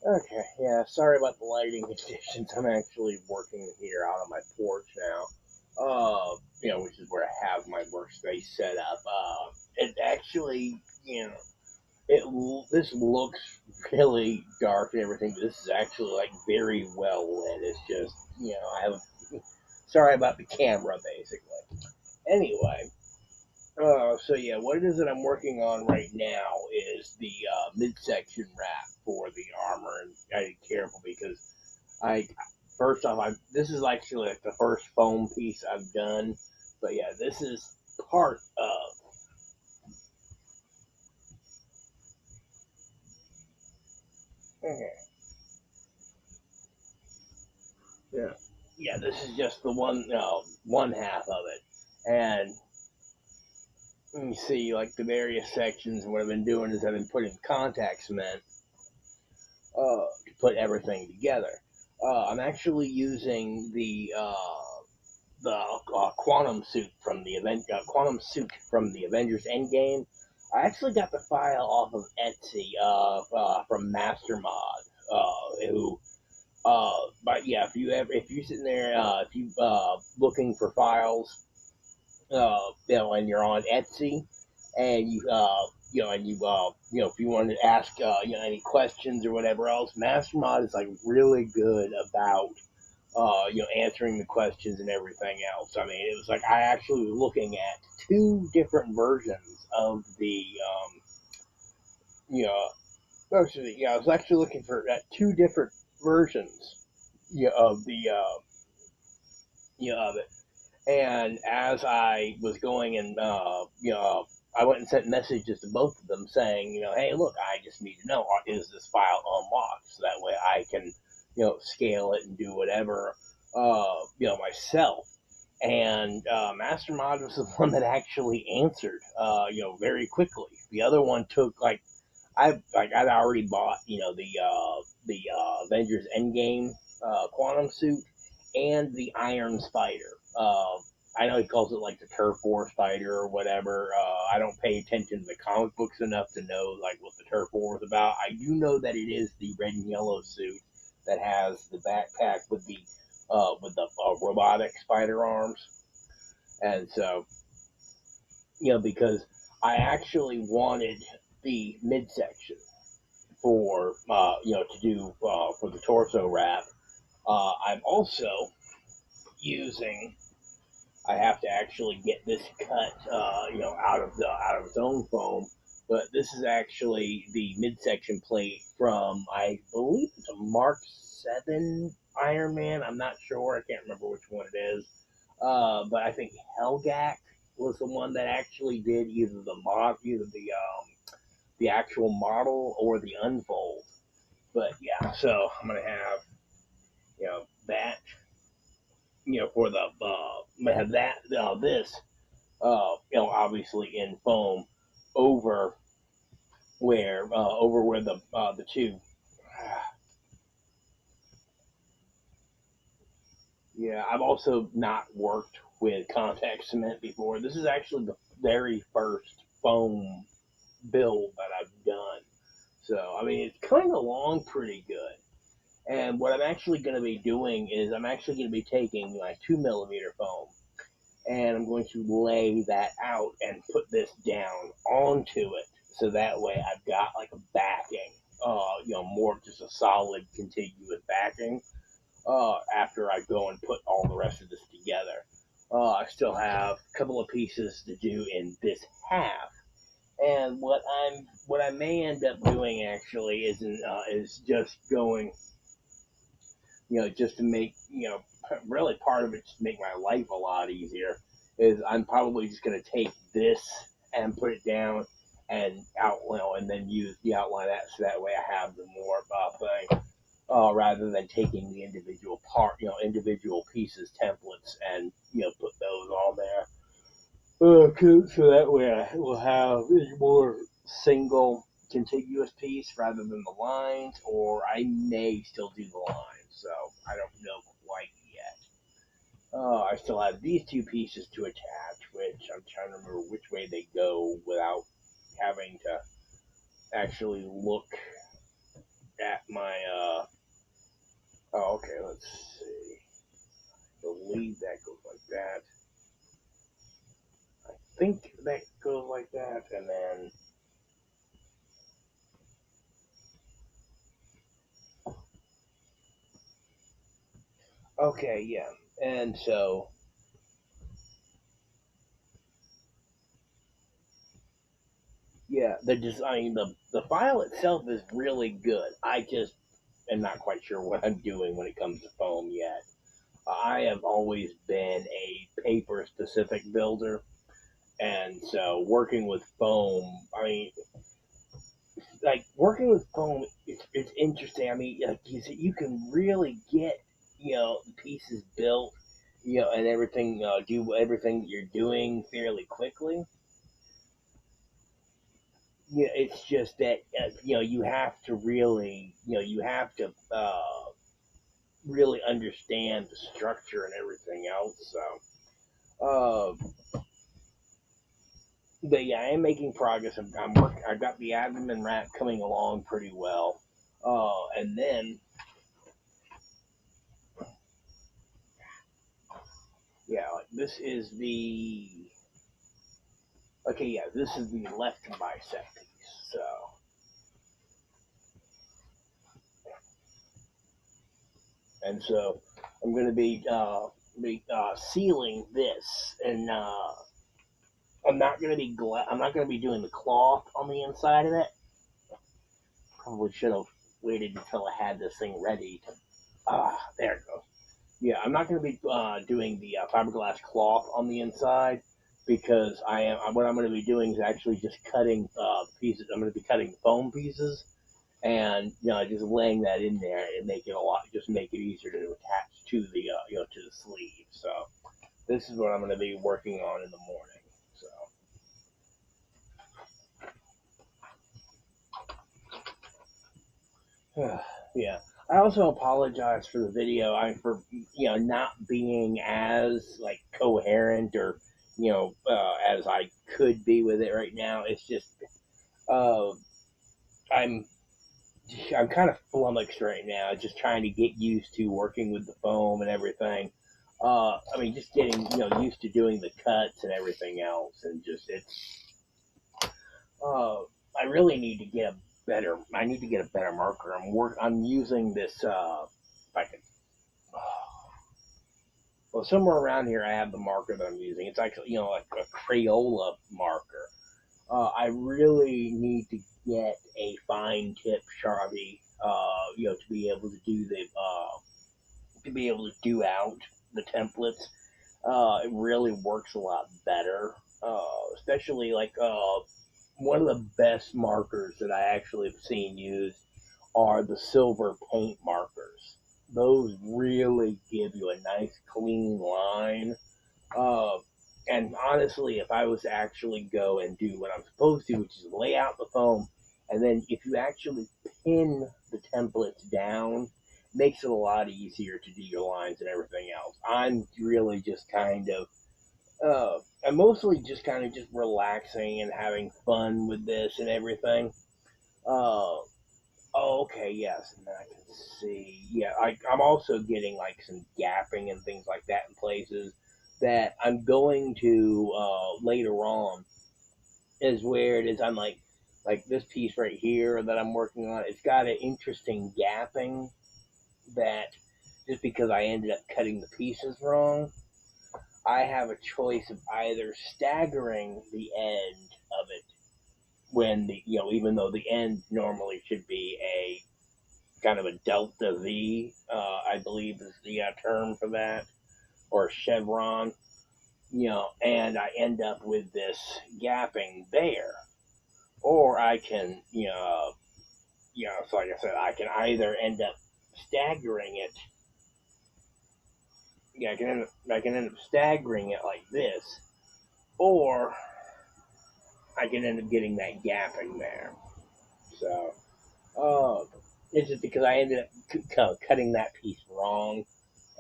Okay, yeah, sorry about the lighting conditions. I'm actually working here out on my porch now. Which is where I have my workspace set up. It actually, this looks really dark and everything, but this is actually like very well lit. It's just, I have. Sorry about the camera, basically. Anyway, so yeah, what it is that I'm working on right now is the midsection wrap for the armor, and I gotta be careful because I first off, this is actually like the first foam piece I've done, but yeah, this is part of. Okay. Yeah, yeah, this is just the one half of it, and you see like the various sections. And what I've been doing is I've been putting contact cement to put everything together. I'm actually using the quantum suit from the Avengers Endgame. I actually got the file off of Etsy from Mastermod, who. But yeah, if you sitting there, if you looking for files, and you're on Etsy, and if you want to ask, any questions or whatever else, Mastermod is like really good about answering the questions and everything else. I mean, it was like I actually was looking at two different versions of the, you know, actually, yeah, I was actually looking for at two different versions, of the, of it. And as I was going and, I went and sent messages to both of them saying, hey, look, I just need to know, is this file unlocked? So that way I can, scale it and do whatever, myself. And Mastermod was the one that actually answered, very quickly. The other one took I'd already bought, the Avengers Endgame Quantum Suit and the Iron Spider. I know he calls it like the Turf War Spider or whatever. I don't pay attention to the comic books enough to know like what the Turf War is about. I do know that it is the red and yellow suit that has the backpack with the robotic spider arms, and so because I actually wanted the midsection for to do for the torso wrap. I'm also using. I have to actually get this cut, out of its own foam. But this is actually the midsection plate from, I believe it's a Mark 7 Iron Man. I'm not sure. I can't remember which one it is. But I think Helgak was the one that actually did either the actual model or the unfold. But yeah, so I'm gonna have that for the I'm gonna have that this obviously in foam over where the two. Yeah, I've also not worked with contact cement before. This is actually the very first foam build that I've done. So I mean, it's kind of long pretty good. And what I'm actually going to be doing is I'm actually going to be taking my 2 millimeter foam and I'm going to lay that out and put this down onto it. So that way I've got like a backing, more of just a solid contiguous backing, after I go and put all the rest of this together. I still have a couple of pieces to do in this half. And what I may end up doing actually is just going, just to make, really part of it to make my life a lot easier, is I'm probably just going to take this and put it down and and then use the outline that so that way I have the more thing, rather than taking the individual pieces templates and put those all there. So that way I will have a more single contiguous piece rather than the lines, or I may still do the lines. So I don't know quite yet. I still have these two pieces to attach, which I'm trying to remember which way they go without having to actually look at my, oh, okay, let's see. I believe that goes like that. I think that goes like that, and then, okay, yeah. And so, yeah, the design, the file itself is really good. I just am not quite sure what I'm doing when it comes to foam yet. I have always been a paper specific builder, and so working with foam, I mean, like working with foam, it's interesting. I mean, like you can really get the pieces built, and everything, do everything that you're doing fairly quickly. Yeah, it's just that you have to really you have to really understand the structure and everything else. So, but yeah, I am making progress. I'm working. I got the abdomen wrap coming along pretty well. And then yeah, like this is the okay. Yeah, this is the left bicep piece. So and so I'm going to be sealing this, and I'm not going to be doing the cloth on the inside of it. Probably should have waited until I had this thing ready to. There it goes. Yeah, I'm not going to be doing the fiberglass cloth on the inside because I am. What I'm going to be doing is actually just cutting pieces. I'm going to be cutting foam pieces, and just laying that in there and make it a lot. Just make it easier to attach to the to the sleeve. So this is what I'm going to be working on in the morning. So yeah. I also apologize for the video. For not being as like coherent or as I could be with it right now. It's just uh, I'm I'm kind of flummoxed right now, just trying to get used to working with the foam and everything. I mean, just getting used to doing the cuts and everything else, and just it's. Uh, I really need to get a better. I need to get a better marker. I'm using this. If I can. Well, somewhere around here, I have the marker that I'm using. It's actually like a Crayola marker. I really need to get a fine tip Sharpie, to be able to do to be able to do out the templates. It really works a lot better, especially like one of the best markers that I actually have seen used are the silver paint markers. Those really give you a nice clean line. Uh, and honestly, if I was to actually go and do what I'm supposed to, which is lay out the foam, and then if you actually pin the templates down, makes it a lot easier to do your lines and everything else. I'm really just kind of, I'm mostly just kind of just relaxing and having fun with this and everything. Uh, oh, okay, yes, and then I can see. Yeah, I'm also getting like some gapping and things like that in places that I'm going to later on. Is where it is. I'm like this piece right here that I'm working on. It's got an interesting gapping that just because I ended up cutting the pieces wrong, I have a choice of either staggering the end of it when even though the end normally should be a kind of a delta V, I believe is the term for that, or chevron, and I end up with this gapping there, or I can, so like I said, I can either end up staggering it. Yeah, I can end up staggering it like this, or I can end up getting that gapping there. So, uh, it's just because I ended up cutting that piece wrong.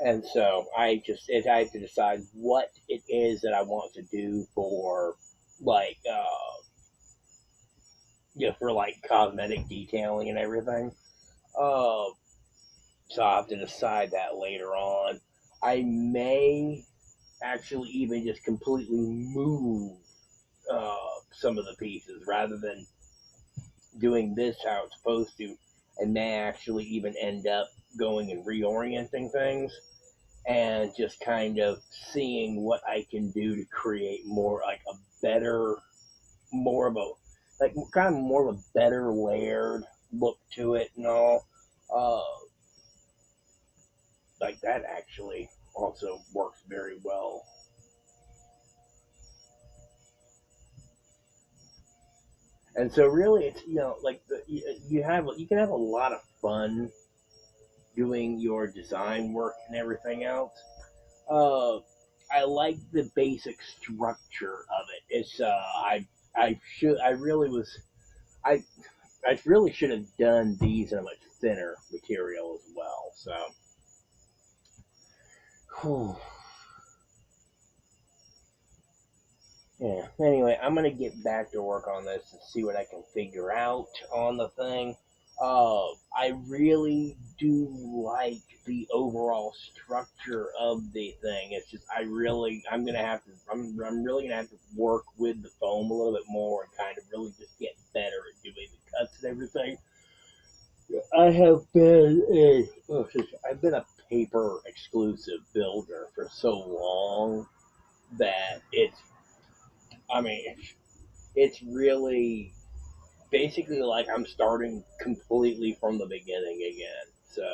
And so I have to decide what it is that I want to do for like, for like cosmetic detailing and everything. Uh, so I'll have to decide that later on. I may actually even just completely move some of the pieces rather than doing this how it's supposed to, and may actually even end up going and reorienting things and just kind of seeing what I can do to create more like a better, more of a like kind of more of a better layered look to it and all. Uh, like that actually also works very well. And so really, it's like you can have a lot of fun doing your design work and everything else. Uh, I like the basic structure of it. It's I really was I I really should have done these in a much thinner material as well. So yeah. Anyway, I'm gonna get back to work on this and see what I can figure out on the thing. I really do like the overall structure of the thing. It's just I'm really gonna have to work with the foam a little bit more and kind of really just get better at doing the cuts and everything. I've been a paper exclusive builder for so long that I mean it's really basically like I'm starting completely from the beginning again. So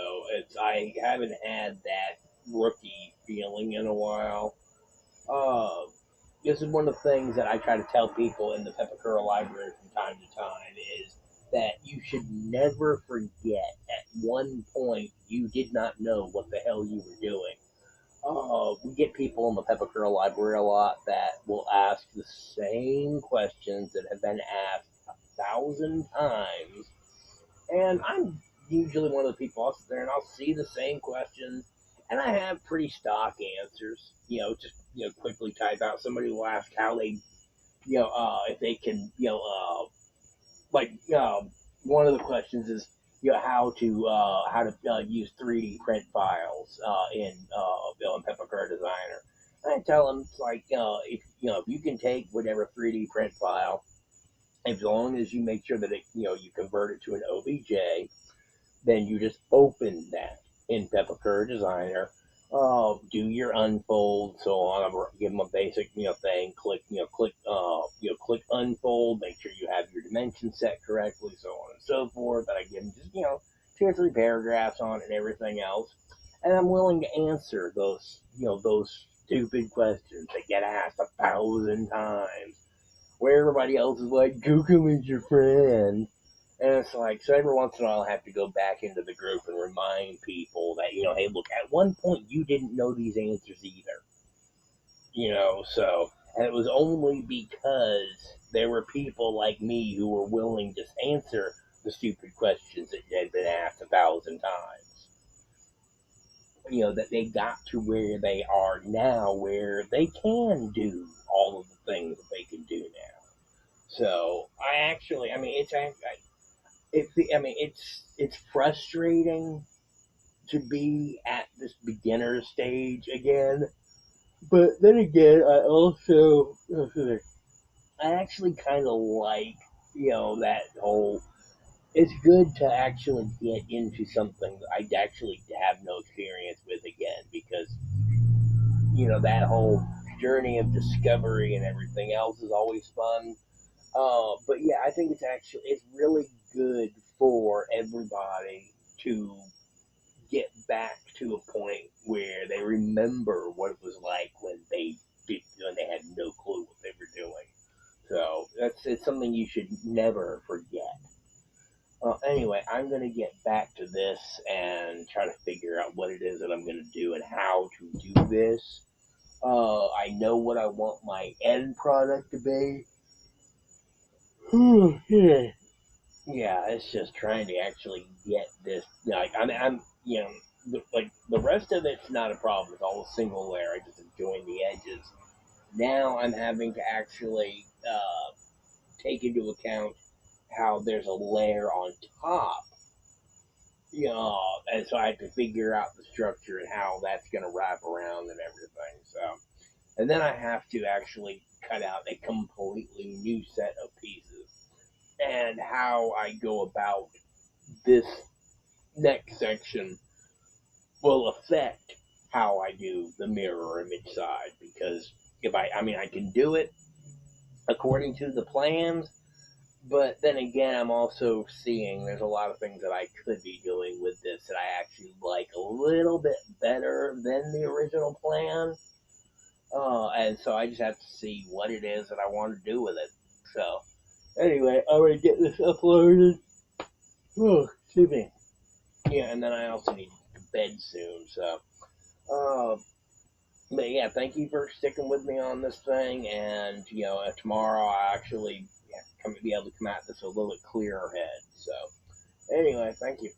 I haven't had that rookie feeling in a while. Uh, this is one of the things that I try to tell people in the Pepakura library from time to time is that you should never forget at one point you did not know what the hell you were doing. We get people in the Pepakura library a lot that will ask the same questions that have been asked 1,000 times, and I'm usually one of the people I'll sit there and I'll see the same questions, and I have pretty stock answers. Just quickly type out. Somebody will ask how they, if they can, like one of the questions is how to use 3D print files in Pepakura Designer. And I tell them it's like if you can take whatever 3D print file, as long as you make sure that you convert it to an OBJ, then you just open that in Pepakura Designer. Do your unfold, so on. Give them a basic, thing. Click unfold. Make sure you have your dimensions set correctly, so on and so forth. And I give them just, 2 or 3 paragraphs on it and everything else. And I'm willing to answer those stupid questions that get asked 1,000 times, where everybody else is like, Google is your friend. And it's like, so every once in a while, I have to go back into the group and remind people that, hey, look, at one point you didn't know these answers either. And it was only because there were people like me who were willing to answer the stupid questions that had been asked 1,000 times. That they got to where they are now, where they can do all of the things that they can do now. So I mean, it's frustrating to be at this beginner stage again. But then again, I actually kind of like that whole. It's good to actually get into something that I actually have no experience with again, because that whole journey of discovery and everything else is always fun. But yeah, I think it's really good for everybody to get back to a point where they remember what it was like when they had no clue what they were doing. So it's something you should never forget. Anyway, I'm gonna get back to this and try to figure out what it is that I'm gonna do and how to do this. I know what I want my end product to be. Yeah, yeah, it's just trying to actually get this. Like I'm like the rest of it's not a problem. It's all a single layer. I just join the edges. Now I'm having to actually take into account how there's a layer on top. And so I had to figure out the structure and how that's going to wrap around and everything. So, and then I have to actually cut out a completely new set of pieces, and how I go about this next section will affect how I do the mirror image side, because I mean, I can do it according to the plans, but then again, I'm also seeing there's a lot of things that I could be doing with this that I actually like a little bit better than the original plan. And so I just have to see what it is that I want to do with it. So, anyway, I'm going to get this uploaded. Oh, excuse me. Yeah, and then I also need to bed soon. So, uh, but yeah, thank you for sticking with me on this thing. And, tomorrow I actually be able to come at this a little bit clearer head. So, anyway, thank you.